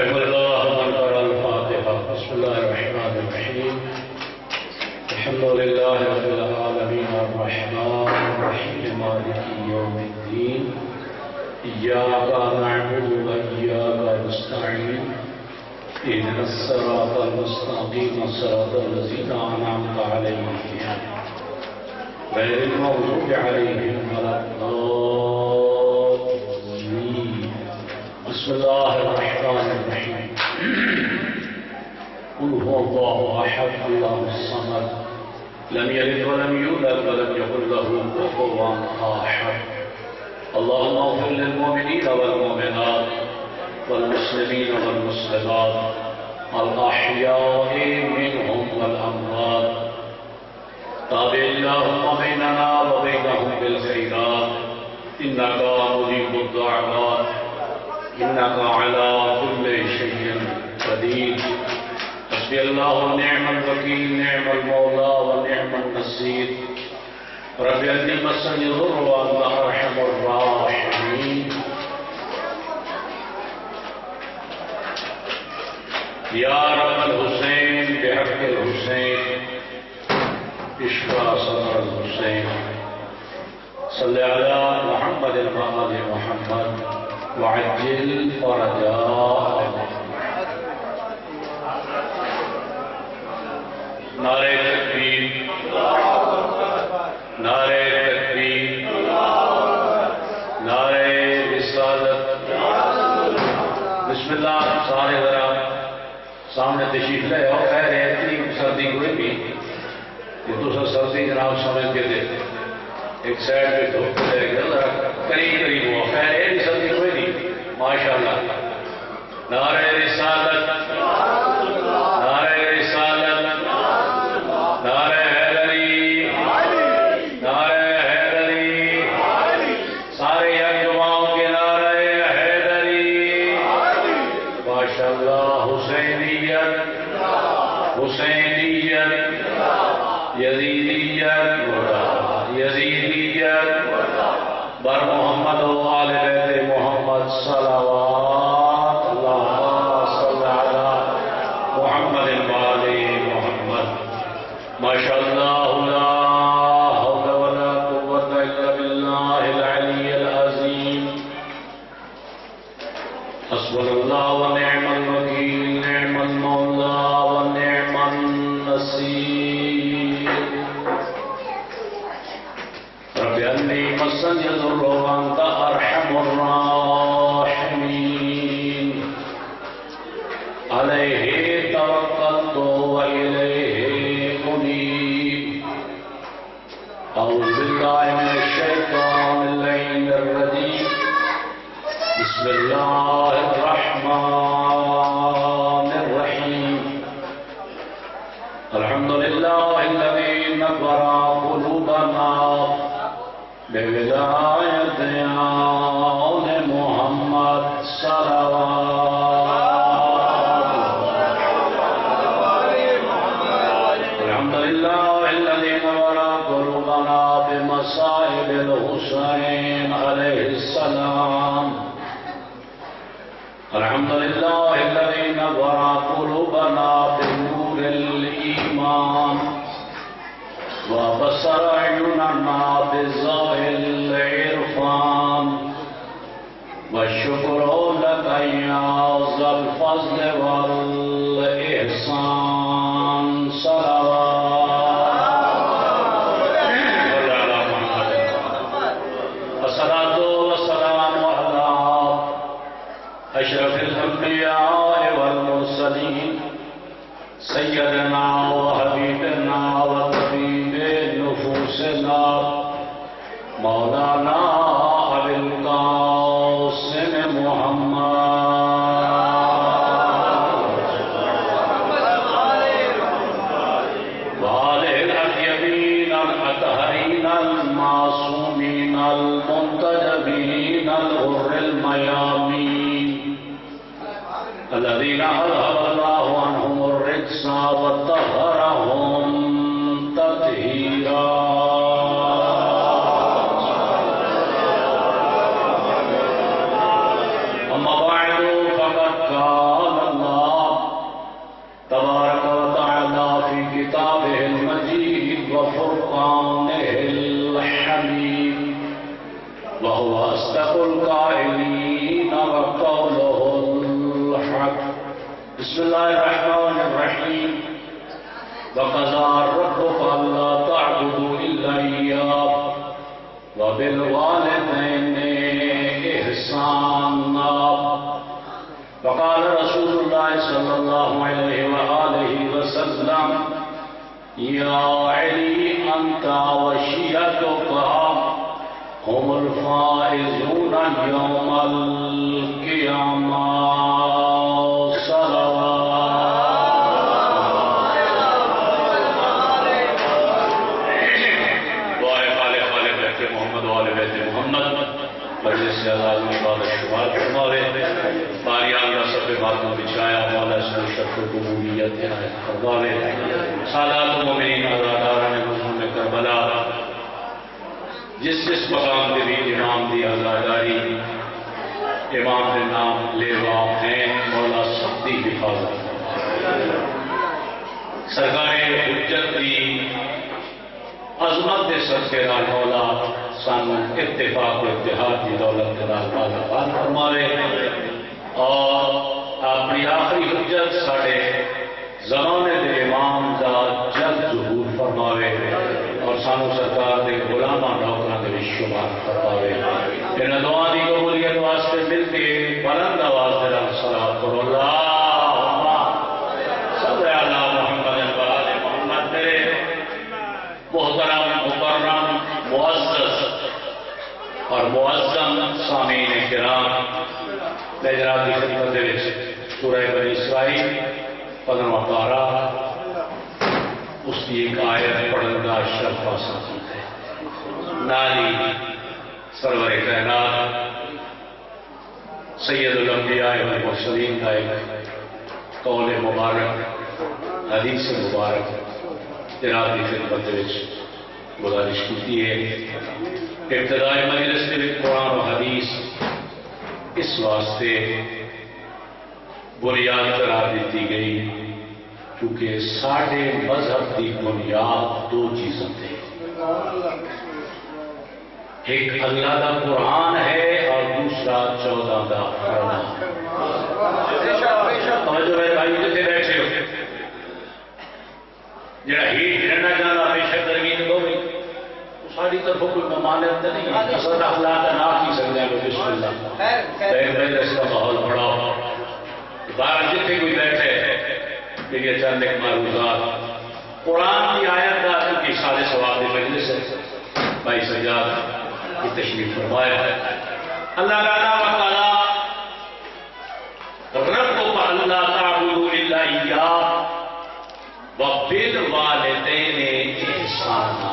رحم الله من قرأ الفاتحة. بسم الله الرحمن الرحيم. الحمد لله رب العالمين الرحمن الرحيم مالك يوم الدين. إياك نعبد وإياك نستعين. اهدنا الصراط المستقيم صراط الذين أنعمت عليهم غير المغضوب عليهم ولا الضالين. بسم الله الرحمن الرحيم. قل هو الله أحد الله الصمد لم يلد ولم يولد ولم يكن له كفوا أحد. اللهم اغفر للمؤمنين والمؤمنات والمسلمين والمسلمات الأحياء منهم والأموات. تابع اللهم بيننا وبينهم بالخيرات إنك مجيب الدعوات إنك على كل شيء قدير. حسبي الله ونعم الوكيل نعم المولى ونعم النصير. رب أني مسني الضر وأنت أرحم الراحمين. یا رب الحسین بحق الحسین اشفا صدر الحسین صلی علی محمد وآل محمد وعجل فرجاءهم. نعرہ تکبیر، نعرہ تکبیر، نعرہ رسالت. بسم اللہ. سارے ذرا سامنے تشریف لے آؤ. خیر ہے اتنی سردی کوئی نہیں کہ دوسرا سردی جناب سمجھ کے دے ایک سائڈ پہ دھوپ لے کے قریب قریب ہوا. خیر ہے سردی کوئی نہیں ماشاءاللہ. نعرہ رسالت، نعرہ رسالت، نعرہ حیدری، نعرہ حیدری. سارے یکجہتوں کے نعرہ حیدری. ماشاءاللہ. حسینیت، حسینیت، یزیدیت، یزیدیت بر محمد و آل بیت محمد صلوات. اللہم صلی علی محمد و آل محمد. ماشاءاللہ. لا حول ولا قوة الا باللہ العلی العظیم. حسبنا اللہ ونعم الوکیل نعم المولا ونعم النصير. رب أني مسني الضر وأنت أرحم الراحمين. عليه توكلت وإليه أنيب. أعوذ بالله من الشيطان اللعين الرجيم. بسم الله الرحمن الرحيم. الحمد لله الذي نور قلوبنا بولاية آل محمد صلوات. الحمد لله الذي نور قلوبنا بمصائب الحسين عليه السلام. الحمد لله الذي نور قلوبنا بنور الإيمان وبصر أعيننا بضوء العرفان. والشكر لك يا ذا الفضل والإحسان. صلوات على محمد. الصلاة والسلام على أشرف الأنبياء والمرسلين سيدنا وحبيبنا وطبيب نفوسنا مولانا أبي القاسم محمد وآله الأطيبين الأطهرين المعصومين المنتجبين الغر الميامين الذين أذهب الله عنهم الرجس وطهرهم تطهيرا. أما بعد فقد قال فرقانه الحميد وهو أصدق القائلين وقوله الحق بسم الله الرحمن الرحيم وقضى ربك ألا تعبدوا إلا إياه وبالوالدين إحسانا وقال رسول الله صلى الله عليه وآله وسلم يا علي أنت وشيعتك هم الفائزون يوم القيامة مجلس سے اللہ علیہ وآلہ شمار فرماوے باریان کا سب باتوں بچھایا مولا اسم شرف و قبولیت فرماوے سادات مومنین آزاداران مظلوم کربلا جس مقام کے بھی امام دی آزاداری امام کے نام لیوا ہیں مولا سب دی حفاظت سرکار حجت دی عظمت دے صدقے نال مولا سانو اتفاق و اتحاد کی دولت کے نال مالا مال فرماوے اور اپنی آخری حجت ساڑے زمانے دے امام دا جلد ظہور فرماوے اور سانو سرکار دے غلاماں نوکراں دے وچ شمار فرماوے ان دعا دی قبولیت واسطے مل کے بلند آواز دے نال صلوات کرو اللہم صلی علی محمد و آل محمد میرے محترم مکرم معزز اور معظم سامعین کرام میں جناب کی خدمت دے وچ سورہ بنی اسرائیل 15واں پارہ اس کی ایک آیت پڑھن کا شرف حاصل ہے نالی سرور کائنات سید الانبیاء والمرسلین کا ایک قول مبارک حدیث مبارک جناب کی خدمت دے وچ گزارش کی ہے ابتدائی مجلس میں قرآن و حدیث اس واسطے بنیاد قرار دیتی گئی کیونکہ ساڑھے مذہب کی بنیاد دو چیزیں تھے ایک اللہ کا قرآن ہے اور دوسرا 14 کا فرمان توجہ ہے بھائی جتنے بیٹھے ہو جڑا ہیٹ رہنا جانا ہمیشہ گرمی تو ہوگی ساری طرف کوئی ممانعت نہیں ہے اصل اخلاق نہ کی سکتے ہیں بسم اللہ پہلے اس کا ماحول بڑھاؤ باہر جتنے کوئی بیٹھے میری چند ایک معروضات قرآن کی آیت کا کی سارے ثواب مجلس ہے بھائی سجاد کی تشریف فرمایا ہے اللہ تعالیٰ وتعالیٰ رب کو اللہ تعبدوا الا اياه وبالوالدین احسانا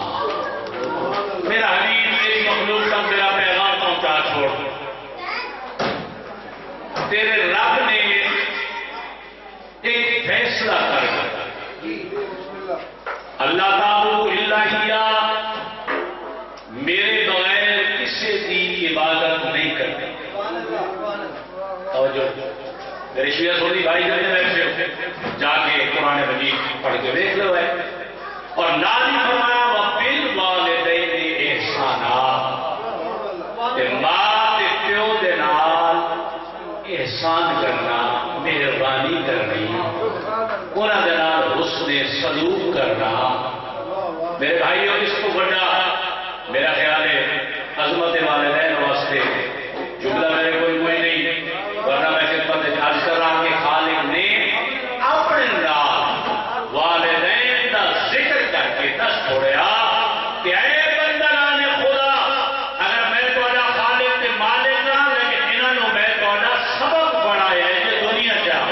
میرا حبیب میری مخلوق تک میرا پیغام پہنچا چھوڑ تیرے رب نے ایک فیصلہ کر دیا اللہ تعبدوا الا اياه میرے بغیر کسی کی عبادت نہیں کرتے توجہ میرے شیعہ سونی بھائی جانے بیٹھے جا کے قرآن مجید پڑھ کے دیکھ لو ہے اور نالی فرمایا وبالوالدین احسانا ماں تے پیو دے نال احسان کرنا مہربانی کرنی انہاں دے نال حسن سلوک کرنا میرے بھائیوں اس کو بڑا میرا خیال ہے عظمت والدین واسطے جملہ میرے کوئی نہیں ورنہ میں خدمت عرض کر رہا کہ خالق نے اپنے نال والدین کا ذکر کر کے دس چھوڑیا کہ اے بندگان خدا اگر میں تہاڈا خالق تے مالک ہاں لیکن انہاں نوں میں تہاڈا سبب بنایا ہے یہ دنیا چاہ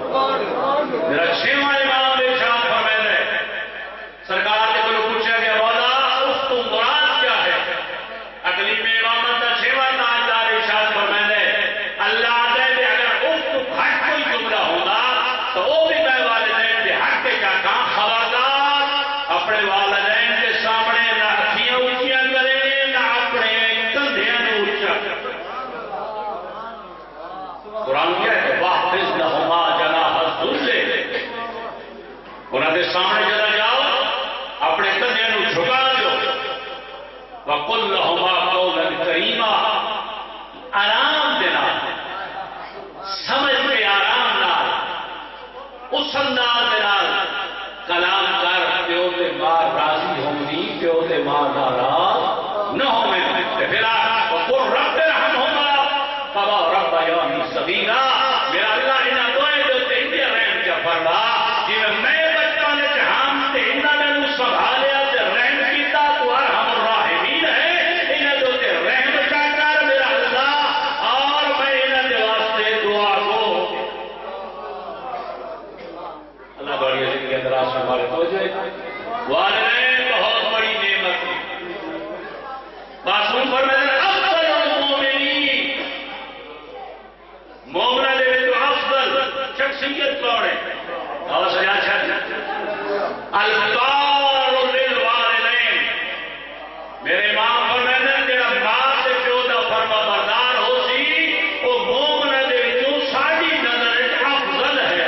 میرا 6واں امام ارشاد فرماتے ہیں سرکار نے کو پوچھا کہ مولا اس کو مراد کیا ہے؟ اگلی میں امامت کا 6واں تاجدار ارشاد فرماتے ہیں اللہ دے اگر اس کو حق کوئی جملہ ہوگا تو وہ بھی میں والدین کے حق کے کیا کام خبردار اپنے والدین کے سامنے نہ اکھیاں اونچیاں کرے نہ اپنے کندھیاں اونچا کرے۔ قرآن کیا ہے واحفظ لہما جناح الذل، انہوں کے سامنے چلا جاؤ اپنے کندھیاں جھکا دو وقل لہما قولا کریما، آرام دینا سمجھ کے آرام نال اس انداز نال کلام کر پیو تے ماں راضی ہونی پیو تے ماں ناراض نہ ہوئے پھر وقل رب ارحمہما کما ربیانی صغیرا، میرا اللہ انہاں دوئے دے تے انجا رحم کیا فرما جویں میں بچپن وچ ہم تے انہاں نے سنبھالیا تے رحم کیتا تو ارحم الراحمین ہے، انہاں دے تے رحم کیا کر میرا اللہ، اور میں انہاں دے واسطے دعا کو اللہ بڑی عزت کے اندر آسمان والے ہو جائے۔ والدین بہت بڑی نعمت ہے، معصوم فرماتے ہیں افضل المومنین، مومنہ دے تو افضل شخصیت کون ہے؟ اور سجا چھت البار للوالدین، میرے امام فرماتے ہیں جڑا ماں تے پیو دا فرما بردار ہو سی وہ مومنہ دے تو ساڈی نظر وچ افضل ہے۔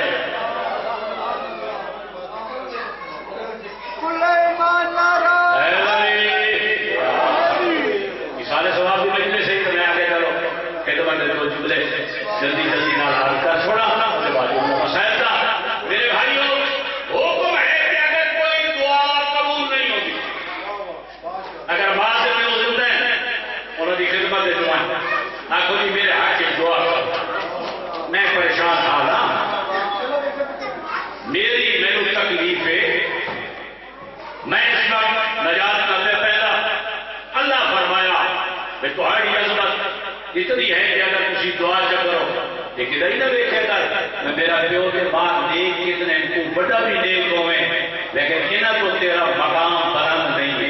سارے سواب بھی مجلے سے ہی میں آگے چلو خدمت دو جملے جلدی جلدی نال حال کر چھوڑا مسائل کا۔ میرے بھائیوں حکم ہے کہ اگر کوئی دعا قبول نہیں ہوگی، اگر ماں سے بھی زندہ ہیں انہوں کی خدمت دے دعائیں آخو جی میرے حق کی دعا کرو، میں پریشان حال ہاں، میری میرے تکلیف ہے، میں اس وقت نجات کرنے پیدا اللہ فرمایا کہ تمہاری عظمت اتنی ہے کہ اگر کسی دعا چ کرو یہ کدھر نہ دیکھے گا میں میرا پیو کے بعد نیک کتنے کو بڑا بھی نیک ہوئے لیکن انہاں کو تیرا مقام بلند نہیں ہے،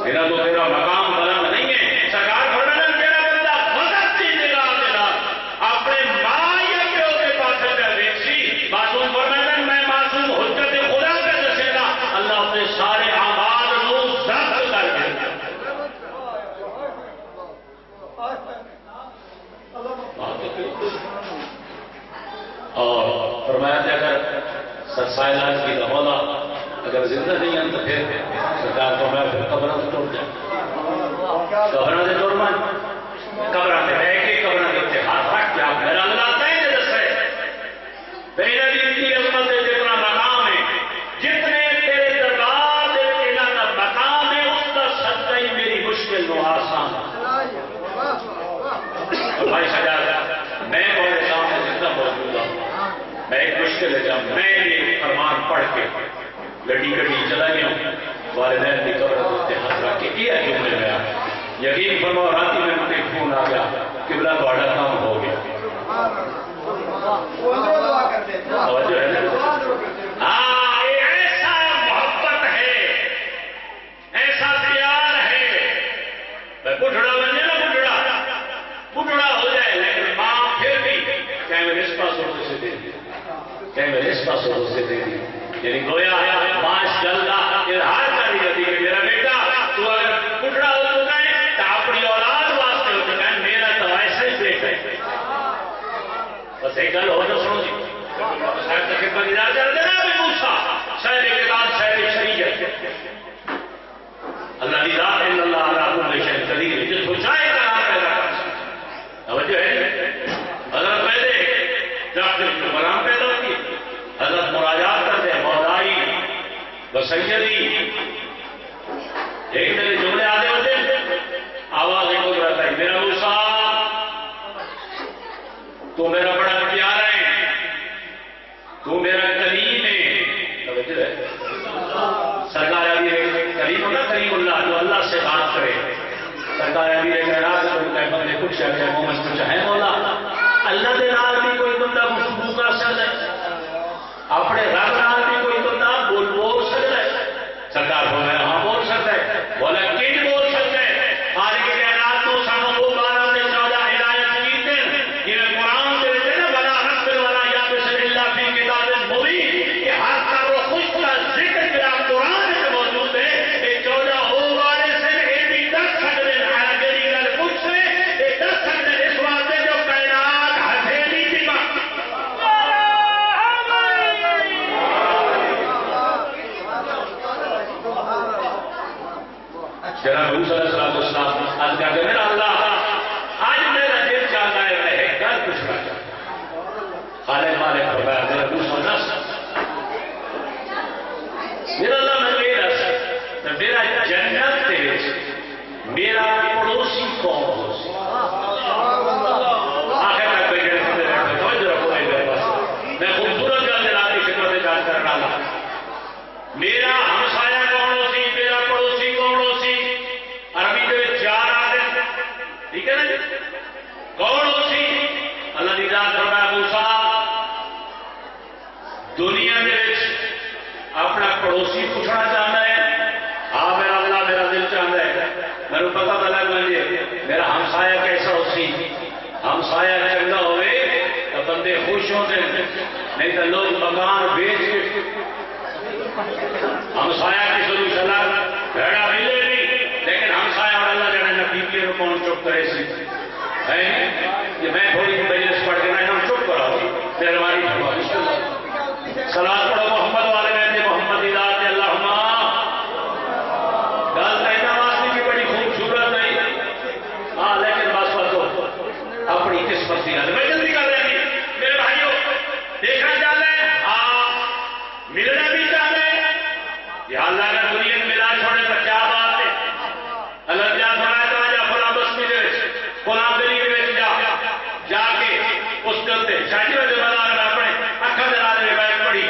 انہاں کو تیرا مقام بلند نہیں ہے۔ سرکار فرمایا میرا بندہ فقط کی نگاہ دینا اپنے ماں یا پیو کے پاس کر دیکھی، معصوم فرمایا میں معصوم حجت خدا کا دسے گا اللہ اپنے سارے اعمال کو ضبط کر دے گا۔ اور فرمایا کہ اگر سائلات کی دمولا اگر زندہ نہیں ہیں تو پھر سرکار فرمایا پھر قبروں سے ٹوٹ جائے، قبروں سے ٹوٹ مان قبروں سے رہ کے قبروں کے ہاتھ رکھ کے آپ میرا اللہ تعالیٰ نے دس ہے میرا بھی اتنی عظمت ہے جتنا مقام ہے جتنے تیرے دربار دے انہاں دا مقام ہے اس کا صدقہ ہی میری مشکل نو آسان۔ بھائی سجاد میں بہت سامنے زندہ موجود ہوں، میں ایک مشکل ہے جب میں یہ فرمان پڑھ کے گڈی چلا گیا ہوں والدین کی قبر کے ہاتھ رکھ کے کیا جملے میں یقین فرماؤ راتی میں مجھے فون آ گیا قبلہ تہاڈا کام ہو گیا۔ توجہ ہے نا؟ ہاں یہ ایسا محبت ہے ایسا پیار ہے، میں بڑھڑا بنے نا بڑھڑا ہو جائے لیکن ماں پھر بھی چاہے میرے اس پاس ہوتے سے دے دی، چاہے میرے اس پاس ہوتے سے دے دی، یعنی گویا ماشاء اللہ اظہار کر رہی ہوتی کہ میرا بیٹا تو اگر بڑھڑا ہو چکا ہے تو اپنی اولاد واسطے ہو چکا ہے، میرا تو ایسا ہی بیٹا ہے۔ بس ایک گل ہو جو سنو جی صاحب کی خدمت اجازت کر دینا بھی پوچھا شاید کتاب شاید شریعت اللہ دی ذات ان اللہ علیہ کل شیء قدیر جس کو چاہے کلام پیدا کر سکتا۔ توجہ ہے حضرت پہلے جب غلام پیدا ہوتی حضرت مراجعات کرتے مولائی بسیدی ایک میرے جملے آتے ہوتے آواز ایک ہو رہتا ہے میرا موسیٰ تو میرا بڑا پیارا ہے، تو میرا کریم ہے۔ سرکار ابھی کریم ہونا کریم اللہ جو اللہ سے بات کرے، سرکار ابھی نے پوچھا کہ مومن کچھ ہے مولا اللہ دے نال بھی کوئی بندہ گفتگو کر سکتا ہے، اپنے رب نال بھی کوئی بندہ بول سکتا ہے؟ سرکار فرمایا ہاں بول سکتا ہے۔ بولا کن بول سکتا ہے؟ خالق کائنات تو سانو وہ بارہ تے 14 ہدایت کیتے ہیں جویں قرآن دے وچ ہے نا ولا رب ولا یا بسم اللہ فی کتاب مبین، کہ ہر کر و خوش کا ذکر جڑا قرآن وچ موجود ہے یہ 14 ہو والے سے یہ بھی دس سکتے ہیں، جڑی گل پوچھ سے یہ دس سکتے ہیں، اس واسطے جو کائنات ہتھیلی دی جناب موسیٰ علیہ السلام آج کہتے ہیں میرا اللہ آج میرا دل چاہتا ہے میں ایک گل پوچھنا چاہتا خالق مالک فرمایا میرا موسیٰ نس میرا اللہ میں میرا سکتا میرا جنت تیرے میرا پڑوسی کون ہو سی آخر میں کوئی جڑے سمجھے رہتے توجہ رکھو ہے میرے پاس میں خوبصورت گل جناب کی خدمت میں جان کرنا لا میرا ہمسایہ کون ہو سی میرا پڑوسی کون ہو سی عربی دے چار آتے ٹھیک ہے نا جی کون ہو سی اللہ دی ذات فرمایا موسیٰ دنیا دے اپنا پڑوسی پوچھنا چاہتا ہے ہاں میرا اللہ میرا دل چاہتا ہے میرے پتہ پتا لگ جائے میرا ہمسایہ کیسا ہو سی ہمسایہ چنگا ہوئے تو بندے خوش ہوتے نہیں تو لوگ مکان بیچ کے ہمسایہ کی ضرور صلاح بھیڑا ملے نہیں لیکن ہمسایہ اور اللہ جانے نہ بیبی کو کون چپ کرے سی کہ میں تھوڑی سی مجلس پڑھ کے میں چپ کرا پھر ہماری صلاۃ پڑھو محمد والے میں محمد ذات اللہم گل کہنا واسطے کی بڑی خوبصورت نہیں ہاں لیکن بس بس اپنی قسمت کی میں جلدی کر رہی میرے بھائیوں دیکھنا چاہتے ہیں ہاں ملنا بھی چاہتے ہیں یا اللہ کا دنیا میں ملا چھوڑے پر کیا بات ہے اللہ جا فرمایا تو جا فلاں بستی دے فلاں گلی دے جا کے اس کے شاہی میں بنا رہا اپنے اکھا دلا دے بیٹھ پڑی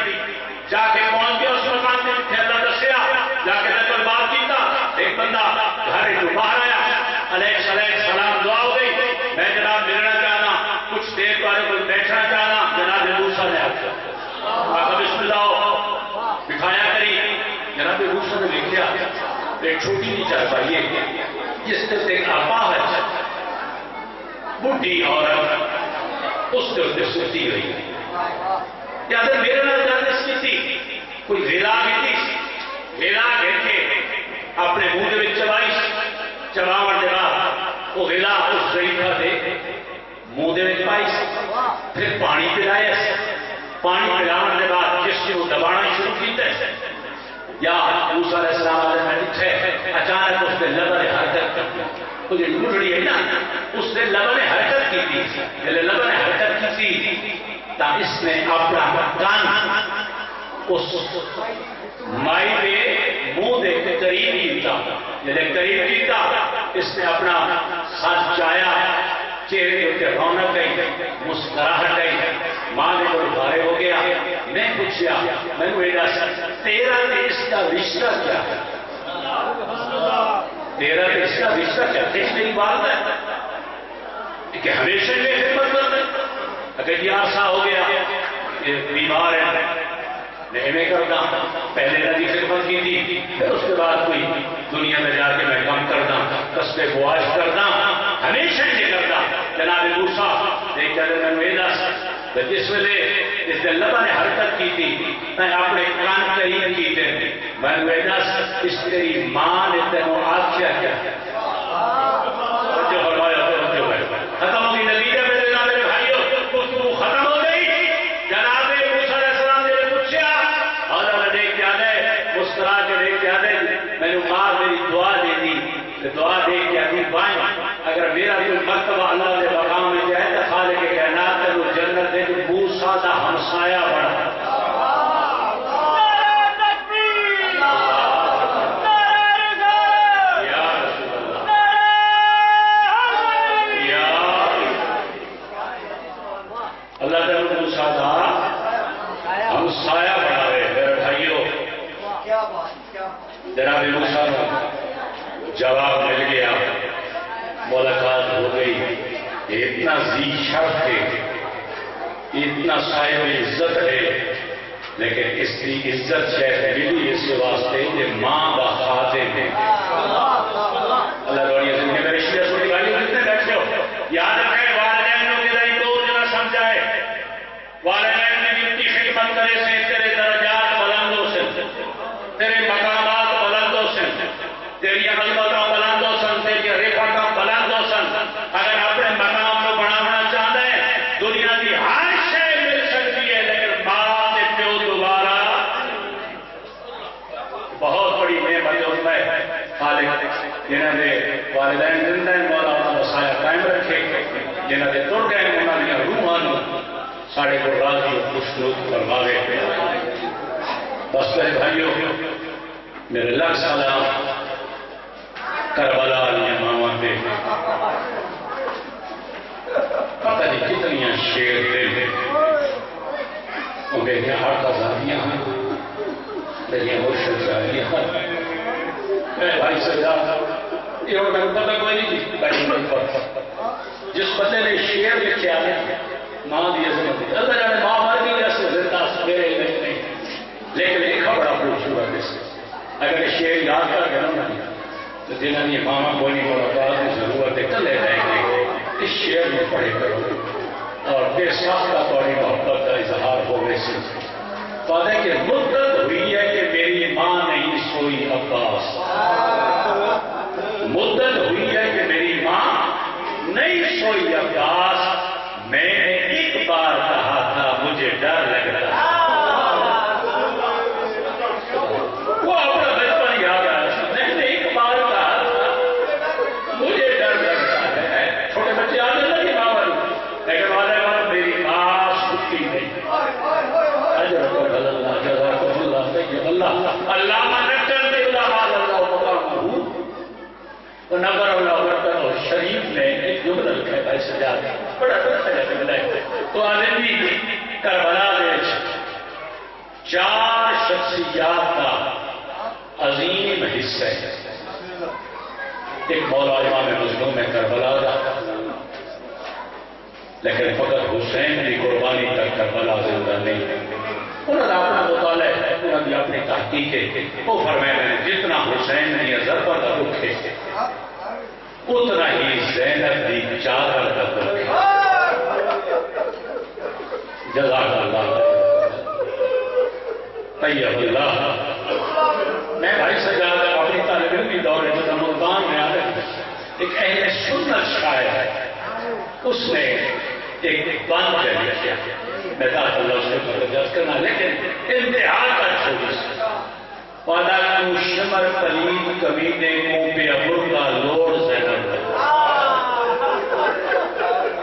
جا کے پہنچ گیا اس مقام میں جتنے اللہ دسیا جا کے دل بات کیتا ایک بندہ گھر جو باہر آیا علیہ السلام دعا ہو گئی میں جناب ملنا چاہنا کچھ دیر والے کوئی بیٹھنا چاہنا جناب موسیٰ نے آخر بسم اللہ بٹھایا کری جناب موسیٰ نے لکھیا ایک چھوٹی نہیں چاہ پائیے جس نے ایک آپا ہے بڑھی عورت اس کے اندر سوتی رہی یا اگر میرے نال جانے اس کی تھی کوئی غلا کی تھی غلا گھر کے اپنے منہ دے وچ چبائی چباون دے بعد وہ غلا اس ضعیفہ دے منہ دے وچ پائی پھر پانی پلایا پانی پلاون دے بعد جس نے وہ دبانا شروع کیتا ہے یا موسیٰ علیہ السلام علیہ میں اٹھے اچانک اس نے لبن حرکت کی وہ جو ڈوڑی ہے نا اس نے لبن حرکت کی تھی جب لبن حرکت کی تھی تا اس نے اپنا کان اس مائی کے منہ دے قریب کیتا جب قریب کیتا اس نے اپنا ساتھ چایا چہرے کے رونق گئی مسکراہٹ گئی ماں نے کوئی بھارے ہو گیا میں پوچھیا میں نے تیرا اس کا رشتہ کیا ہے تیرا اس کا رشتہ کیا ہے میری بات ہے کہ ہمیشہ میں خدمت کرتا ہے اگر یہ عرصہ ہو گیا یہ بیمار ہے نہیں میں کرتا پہلے نبی خدمت کی تھی پھر اس کے بعد کوئی دنیا میں جا کے میں کام کرتا قصبے بواش کرتا ہمیشہ یہ کرتا جناب موسیٰ ایک جگہ میں دس جس ویلے اس نے لبا نے حرکت کی تھی میں اپنے کان قریب کی تھے میں نے دس اس تیری ماں نے تینوں آخیا کیا ختم ہوگی نتیجہ میرے بھائیوں گفتگو ختم ہو گئی جناب موسیٰ علیہ السلام نے پوچھا اور اللہ نے کیا دے مسکرا کے دے کیا دے میں نے ماں میری دعا دے دی دعا دے کے ابھی بائیں اگر میرا کوئی مرتبہ اللہ نے مقام میں جائے تو خالق کائنات ہے وہ جنت دے کہ موسیٰ دا ہمسایہ بڑھا جناب موسیٰ جواب مل گیا ملاقات ہو گئی اتنا ذی شرف تھے اتنا صاحب عزت ہے لیکن اس کی عزت شاید ملی اس کے واسطے کہ ماں با خادم ہے اللہ روڑی سے میرے شیعہ سوڑی بھائی کتنے بیٹھے ہو یاد رکھیں والدینوں کے ذریعے تو جنا سمجھائے والدین نے جتنی خدمت کرے سے تیرے درجات بلندوں سے تیرے مقامات بلندوں سے تیری عظمتوں بلندوں سے تیری رفعتوں بلندوں سے اگر اپنے مقام کو بڑھانا چاہتے ہیں دنیا کی ہر شے مل سکتی ہے لیکن باپ نے پیو دوبارہ بہت بڑی نعمت ہے خالق جنہوں نے والدین زندہ مولا انہوں سایہ قائم رکھے جنہوں نے تر گئے انہوں نے روحان ساڑھے کو راضی اور خوشنود فرماوے بس میرے بھائیوں میرے لاکھ سلام کربلا علیہ ماما پہ پتہ نہیں کتنی شیر دے وہ بے ہار تازادیاں ہیں لیکن مرشد جاہلیاں میں بھائی سجاد یہ اور میں پتہ کوئی نہیں بیٹھنے نہیں پڑتا جس بندے نے شیر لکھے آنے ماں دی عظمت دی اللہ جانے ماں مر گئی ایسے زندہ میرے نہیں لیکن لکھا بڑا خوبصورت ہے اگر شیر یاد کر گیا نا تو جنہوں نے ماما کوئی نہیں ملاقات کی ضرورت ہے کل لے جائیں گے اس شعر میں پڑھے کرو اور بے ساختہ بڑی محبت کا اظہار ہو ویسے پتہ کہ مدت ہوئی ہے کہ میری ماں نہیں سوئی عباس مدت ہوئی ہے کہ میری ماں نہیں سوئی عباس میں نے ایک بار کہا تھا مجھے ڈر لگتا وہ اپنا بچپن یاد آیا میں نے ایک بار کہا تھا مجھے ڈر لگتا ہے چھوٹے بچے آنے لگے ماں والی لیکن والے بار میری ماں سکتی نہیں اللہ جزاکم اللہ طیب اللہ علامہ نکر نے اللہ مقامہ نظر اللہ برکت اور شریف نے ایک جملہ لکھا ہے بھائی سجاد بڑا اچھا جملہ ہے تو عالمی کربلا میں 4 شخصیات کا عظیم حصہ ہے ایک مولا امام مظلوم ہے کربلا کا لیکن فقط حسین کی قربانی تک کربلا زندہ نہیں انہوں نے اپنا مطالعہ ہے انہوں نے اپنی تحقیق ہے وہ فرمائے میں جتنا حسین نے ضربہ کا رخ ہے اتنا ہی زینب دی چادر کا رخ ہے جزاک اللہ طیب اللہ میں بھائی سجاد اپنی طالب علمی دور میں ملتان میں آ رہے ایک اہل سنت شاعر ہے اس نے ایک بند کیا میں داخل اللہ سے مدد کرنا لیکن انتہا کا چھوڑی سے پادا کو شمر پلید کمینے کو پہ ابر کا لوڑ زینب ہے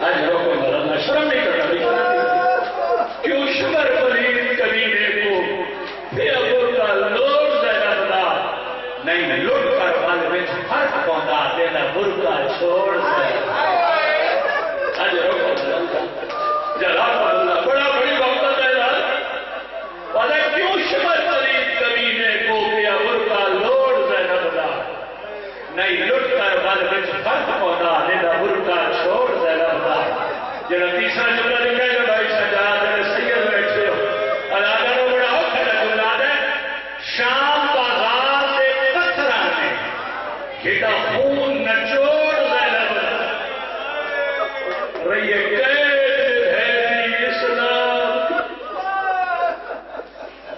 آج روکو مرد شرم نہیں کرتا کیوں شمر پلید کمینے کو پہ ابر کا لوڑ زینب ہے نہیں لوٹ کر والے میں فرق پہنچا دینا برکا چھوڑ زینب آج روکو مرد جلال اللہ بڑا بڑی محبت ہے والا کیوں شمر پلید کمینے کو پیا برکا لوڑ زینب دا نہیں لٹ کر بل وچ فرق پہنچا دینا برکا چھوڑ زینب دا جڑا تیسرا جملہ لکھا ہے بھائی سجاد نے سید بیٹھے ہو علاقہ نو بڑا اوکھا جملہ ہے شام بازار دے پتھراں نے گھٹا خون نچوڑ زینب دا رہیے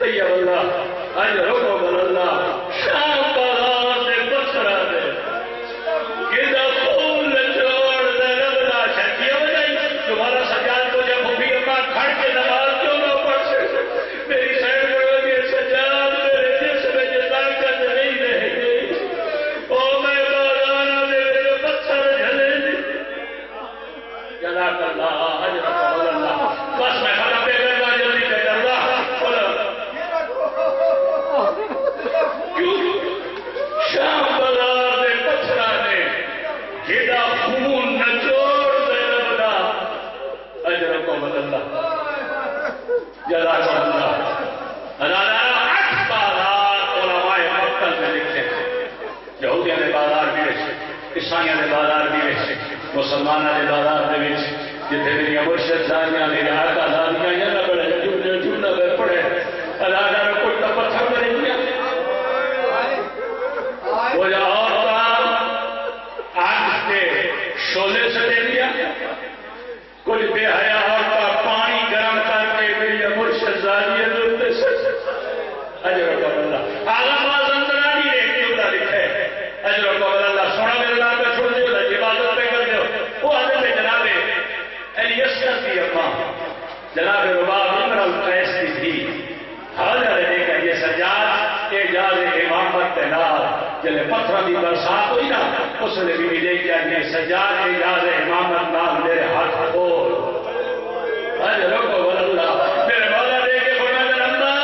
طیب اللہ آج روکو بل اللہ شام بازار سے بسرا دے گدہ خون لچوڑ دے لبدا شکیہ ہو جائی تمہارا سجاد کو جب بھی اپنا کھڑ کے نماز کیوں نہ پڑھ سکتے میری سائن کرو گے سجاد میرے جسم میں طاقت نہیں رہے گی او میں بازار میں میرے پتھر جھلے دی جزاک اللہ آج روکو بل اللہ بس میں ختم پہ کرنا جلدی پہ کرنا شام بازار دے پتھرا نے گھٹا خون نچوڑ زینب دا اجرکم اللہ جزاکم اللہ ہزارہ 8 بازار علماء مکہ میں لکھے یہودیاں دے بازار بھی رہے عیسائیاں دے بازار بھی رہے مسلماناں دے بازار دے وچ جتنے میری مرشد زانیاں میرے آقا زانیاں یا نہ بڑھے جملہ بے پڑھے اللہ نہ کوئی پتھر کرے دیا وہ جا اور آگ کے شولے سے دے دیا کچھ بے حیا اور پانی گرم کر کے میری مرشد زانیاں دے سے اجر و اللہ آغا باز اندرانی نے کیولا لکھے اجر و اللہ سونا میرے نام پہ چھوڑ دیو عبادت پہ کر دیو وہ حضرت جناب الیسر کی اپا جناب رباب امرال قیس کی تھی حاضر رہنے کا یہ سجاد اعجاز امامت تنار جلے پتھر دی برسات ہوئی نا اس نے بھی ملے کیا یہ سجاد اعجاز امامت نام میرے ہاتھ کھول اجر و اللہ میرے مولا دے کے بنا در اللہ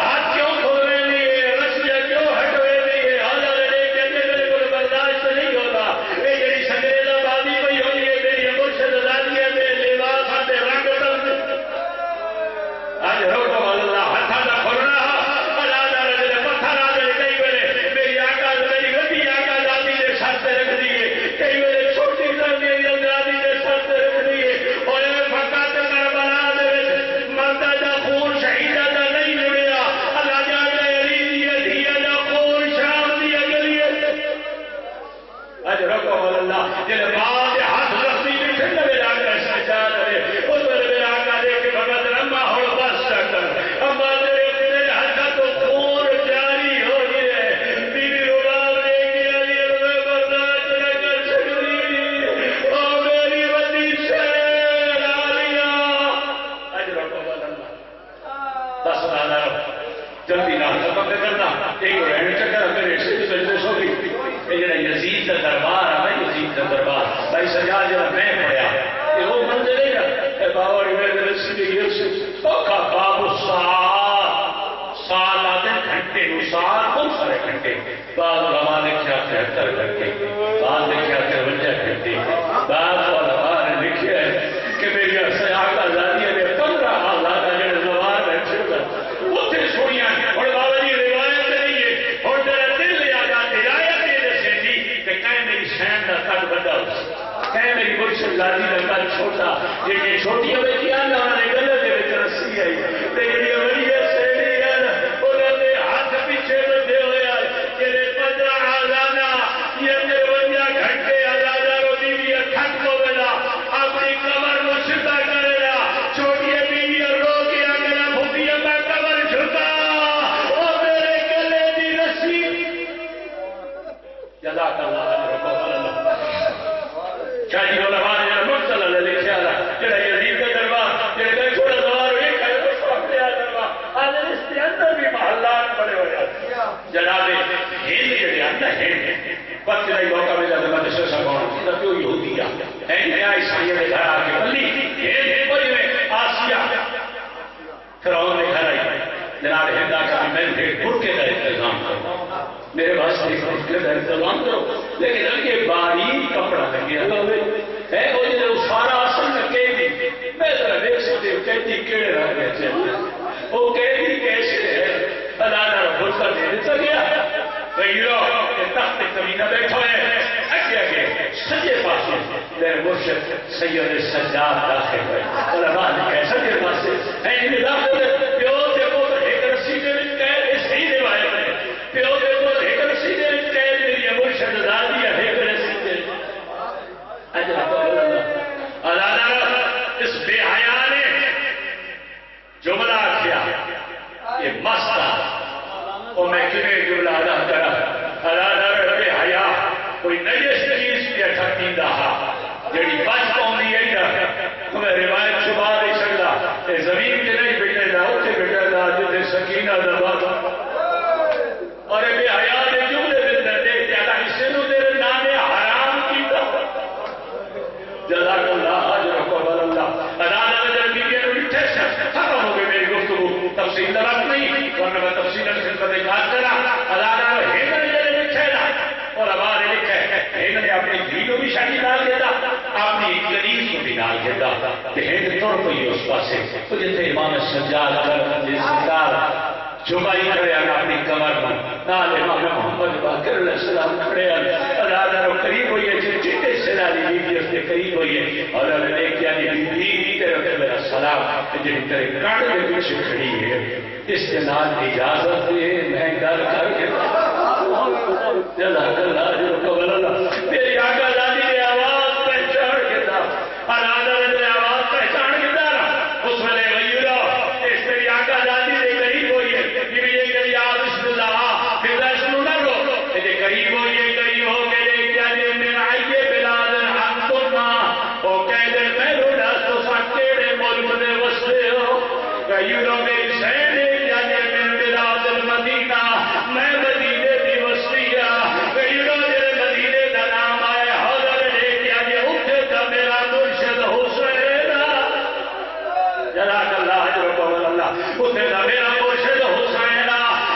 ہاتھ کیوں کھولے لیے رسیہ کیوں ہٹوے لیے حاضر رہنے کے میرے کو برداشت نہیں ہوتا اے جڑی سنگریزہ بازی پہ ہوئی ہے میری مرشد زادیہ میں لباس آتے رنگ تم اجر و اللہ ہتھا دا کھولنا اللہ دا رجل پتھر آدھے کئی بڑے میری آقا میری گھٹی آقا زادی نے ساتھ سے رکھ دیئے کئی بڑے چھوٹی زادی نے ساتھ سے رکھ دیئے اور اے فقط کربلا دے مردہ دا خون شہیدہ دا نہیں جڑیا اللہ جانے علیہ دیا دا خون شام دیا گلیے اجر و اللہ جنہیں بعد ہاتھ رکھنی بھی چھنڈا میرے آقا سجاد ہے اس میں میرے آقا دے کے فقط رمہ ہو بس شکر اما میرے اپنے ہاتھا تو خون جاری ہو گئے بیوی رباب دے کے علی میں برداشت نہ کر سکتی او میری وطی شیر آلیا اجر و اللہ بس نہ جلدی نہ ختم کرنا ایک رہنے چکر میرے سے سجدے سو گئی یہ یزید کا دربار ہے یزید کا دربار بھائی سجاد جب میں پڑھیا کہ وہ منظر ہے اے بابا میں رسول یوسف کا باب سال آدھے گھنٹے سال بہت سارے گھنٹے بعض علماء نے کیا 73 گھنٹے بعض نے کیا 53 گھنٹے بعض علماء نے لکھا ہے کہ میری آقا زادیہ نے 15 اللہ کا جڑے زبان میں چھوڑا وہ تھے چھوڑیاں اور بابا جی روایت نہیں ہے اور تیرا دل لیا جاتے رایت دے سے دی کہ کہیں میری شہن کا قد بڑا کہیں میری مرشد زادی کا قد چھوٹا یہ چھوٹی ہوئے کیا نہ آنے گلے دے وچ رسی آئی تیری بڑی سیڑھی ہے انہوں نے ہاتھ پیچھے بندے ہوئے تیرے 15 آزانا یہ 53 گھنٹے آزانا رو بیوی کھٹ کو بنا اپنی کمر کو سدھا کرے گا چھوٹی بیوی رو کے اگر بھوکی میں کمر جھکا او میرے گلے دی رسی جزاک اللہ شاہی علماء نے مرسل اللہ لکھا جڑا یزید کا دربار جڑا کہ چھوڑا دوار ایک ہے اس وقت یا دربار آدھر اس کے اندر بھی محلات بڑے ہو جاتے جناب ہند جڑے اندر ہند وقت نہیں موقع ملا تو میں دشت سکھاؤں جیسا پیو یہودی ہے نیا عیسائی نے گھر آکے بلی ہند بڑی میں آسیہ فرعون نے گھر آئی جناب ہند آکا میں نے برکے کا انتظام کروں میرے پاس ایک برکے کا انتظام کرو لیکن لگے باریک کپڑا لگے اللہ ہے وہ جو سارا اصل میں کہتی میں ذرا دیکھ سکتے ہو کہتی کیڑے رہ گئے تھے وہ کہتی کیسے ہے اللہ نے برکہ دے دیتا گیا غیرہ کہ تخت کمینہ بیٹھا ہے اگے سجے پاسے میرے مرشد سید سجاد داخل ہوئے علماء نے کیسا کے پاسے ہے انہیں داخل ہے پیو دے کو ایک رسی دے وچ قید اس صحیح روایت ہے پیو دے کو ایک رسی دے وچ قید میری مرشد زادی ہے ایک رسی دے اجر اللہ اس بے حیا نے جملہ کیا یہ مستہ اور میں کنے جملہ ادا کرا اللہ بے حیا کوئی نئی چیز پہ ٹھکی دہا جڑی بچ پاؤں ہے ہمیں روایت چھپا نہیں سکتا زمین کے نہیں بیٹھے دا اتنے بیٹھے دا جتے سکینہ دبا اور بے حیا نے جملے دے دے زیادہ حصے نو تیرے نام حرام کیتا جزاک اللہ اجرک اللہ ادانا جب بیبی نے اٹھے سے ختم ہو گئی میری گفتگو تفصیل درست نہیں ورنہ میں تفصیل خدمت یاد کرا ادانا ہے نے لکھے نا اور ہمارے لکھے نے اپنی دھی کو بھی شادی ڈال دیتا اپنی کنیز کو بھی ڈال دیتا کہ ہند توڑ پئی اس پاسے تو جتنے امام سجاد سرکار جھکائی کھڑے ہیں اپنی کمر میں نال امام محمد باقر علیہ السلام کھڑے ہیں ارادہ رو قریب ہوئی ہے جتے سلالی بی بی اس کے قریب ہوئی ہے اور انہوں نے کیا بی بی تیرے میرا سلام جن تیرے کاڑ کے پیچھے کھڑی ہے اس کے نال اجازت ہے میں گل کر کے جزاک اللہ جو قبل اللہ میری آقا دادی نے آواز پہچان کے تھا ارادہ نے آواز پہچان کے تھا اس میں غیرہ اس تیری آقا دادی نے قریب ہوئی ہے یہ بھی یہ کہ یا بسم اللہ پھر رسم نہ رو یہ قریب ہوئی ہے قریب ہو کے لے کیا یہ میں آئیے بلاد حق ترنا وہ کہہ دے میں رو ڈاس تو ساکیڑے ملک میں وستے ہو غیرہ میری سین ہے کیا یہ میں بلاد المدینہ میں مدینے دی وسطیہ غیرہ میرے مدینے کا نام آئے حضر لے کیا یہ اٹھے تھا میرا مرشد حسین جزاک اللہ حضر قول اللہ اٹھے تھا میرا مرشد حسین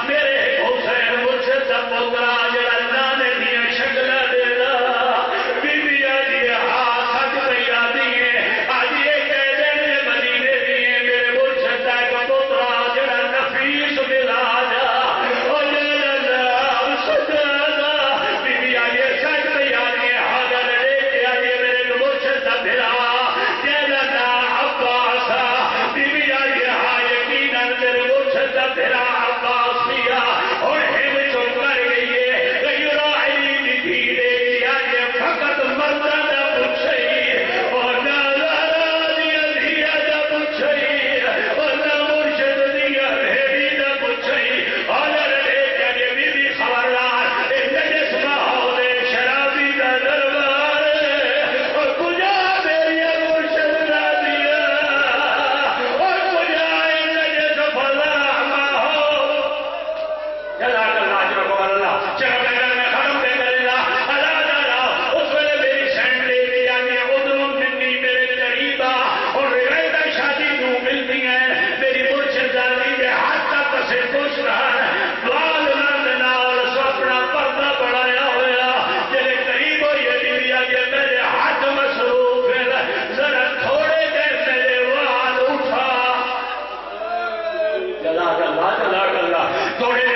میرے حسین مرشد کا پترا جڑا نانے دیا شکل دے رہا بی بی آجی ہاں سچ پہلا دیئے آجی یہ کہہ دے مدینے دیئے میرے مرشد کا ایک پترا جڑا نفیس ملا جا او جلال سجادہ بی بی آجی سچ پہلا دیئے حضر لے کے آجی میرے مرشد کا بھرا جلال عباسا بی بی آجی ہاں یقیناً میرے مرشد کا بھرا عباس دیا اور ہم چل کر گئی ہے غیرہ علی دی دھیرے کیا یہ فقط مردہ دا پوچھئی اور نہ دیا دھیا دا پوچھئی اور نہ مرشد دیا بھیڑی دا پوچھئی حضر لے کیا یہ بی بی خبردار نجس ماحول شرابی دا دربار اور کجا میری مرشد نہ دیا اور کجا نجس فضا ماحول جزاک اللہ عجر و اللہ چلو بیٹر میں ختم دے کر اللہ اللہ تعالیٰ اس وقت میری سینڈ لے لیا کہ ادھروں منی میرے قریبا اور روایتہ شادی دوں ملتی ہیں میری مرشد دادی کے ہاتھ تک سے خوش رہا ہے بال نندنا اور سوپنا پردہ بڑھایا ہوا جنہیں قریب ہوئی ہے بیویا کہ میرے ہاتھ مصروف ہے ذرا تھوڑے دیر میرے وال اٹھا جزاک اللہ تھوڑے